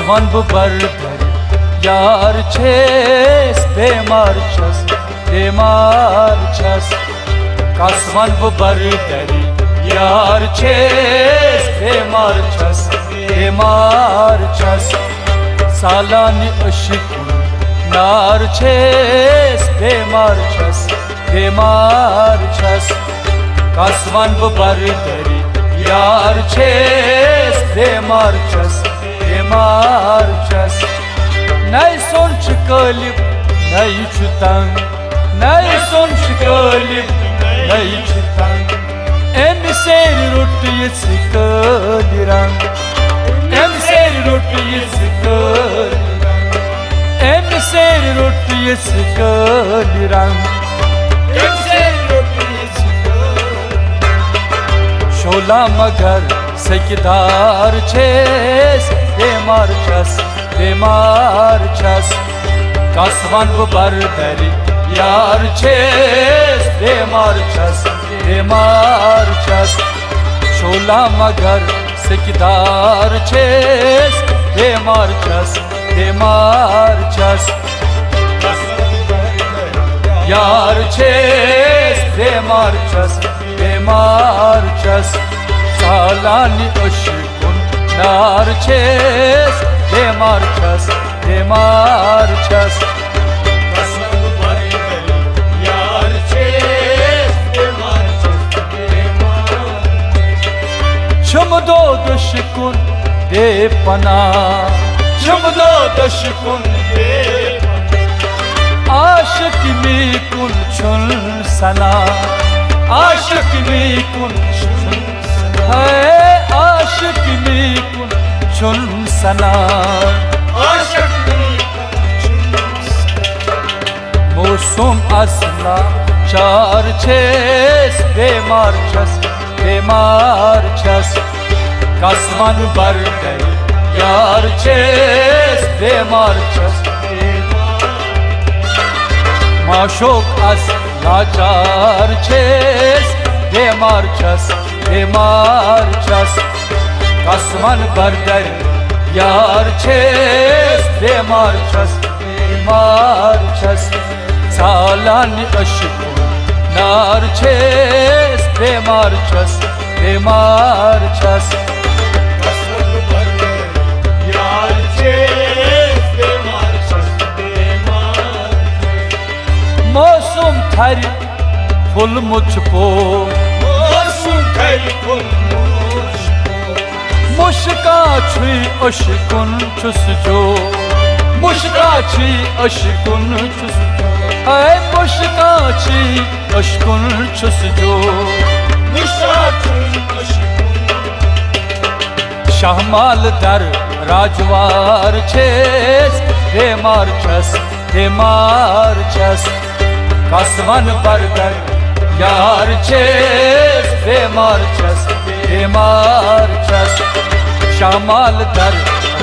Kasvan bu bardar yar çes Bemar ças, bemar ças Kasvan bu bardar yar çes Bemar ças, bemar ças Salani aşıkun nar çes Bemar ças, bemar ças Kasvan bu bardar yar çes Bemar ças, bemar ças Nay son çıkalip, nay çutan Nay son çıkalip, nay çutan Em seri rottiye sıkıdıran Em seri rottiye sıkıdıran Em seri rottiye sıkıdıran Em seri rottiye sıkıdıran Şola magar sekdar çes Bemar ças, bemar ças Kasvan bu bardari yar çes Bemar ças, bemar ças Şola magar sekdar çes Bemar ças, bemar ças Yar çes Bemar ças, bemar ças Salani aşıkun nar çes Bemar ças, bemar ças Kasvan bu bardar yar çes Bemar ças, bemar ças Çımdo dışkun de pana Çımdo dışkun de pana Aşık mi kun çun sana Aşık mi kun çun Hey aşık mi kun çun sana Aşık mi kun Mosum asla çar çes Bemar ças, bemar ças Kasvan bardar yar çes Bemar ças, Maşok asla çar çes Bemar ças, bemar ças Kasvan bardar yar çes Bemar ças, bemar ças Salani aşıkun nar çes Bemar ças, bemar ças Kasvan bu bardar yar çes Bemar ças, bemar ças Mosum thar ful muchpo Mosum thar ful Mushka chui aşkun çusjo Mushka chui aşkun çusjo Ay mushka chui aşkun çusjo Muşakın aşkın Şahmal dar rajwar çes Bemar ças, bemar ças Kasvan bardar yar çes Bemar ças, bemar ças Şahmal dar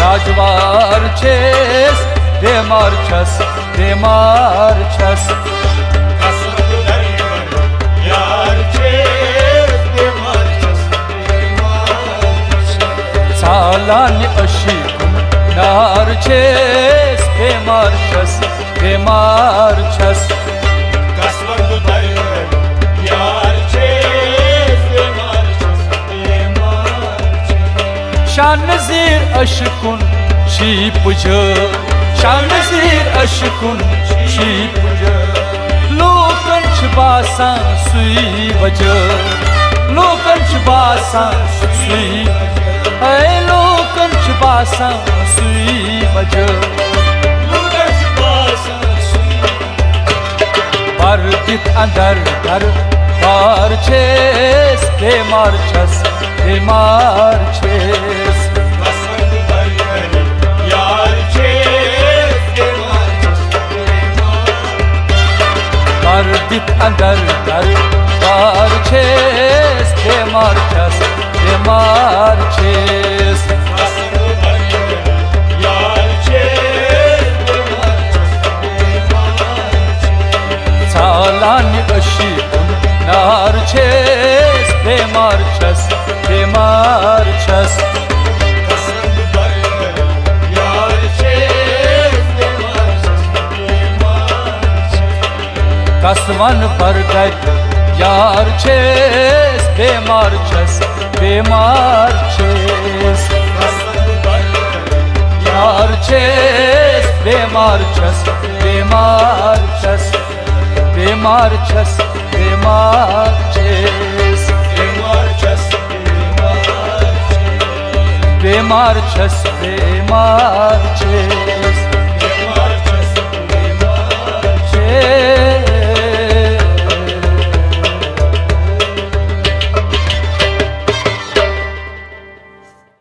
rajwar çes Bemar ças, bemar ças Kasvan bu bardar yar çes Bemar ças, bemar ças Salani aşıkun nar çes Bemar ças, bemar ças Kasvan bu bardar yar çes Bemar ças, bemar ças Şan nazir aşkun çi puja Şan nazir aşkun çi puja Lokan çbasan sui vaja Lokan çbasan sui Ay lokan çbasan sui vaja Lukaç basan Bardit andar dar par çes Bemar ças, bemar çes Kasvan bu bardar yar çes Bemar ças, bemar Bardit andar dar par çes Bemar ças, bemar çes Kasvan bu bardar yar çes Bemar ças, bemar ças Salani aşıkun nar çes Bemar ças, bemar ças Kasvan bu bardar yar Kasvan bargar yar çes Bemar çes, bemar çes Yar çes, bemar çes, bemar çes Bemar çes, bemar çes Bemar çes, bemar çes Çes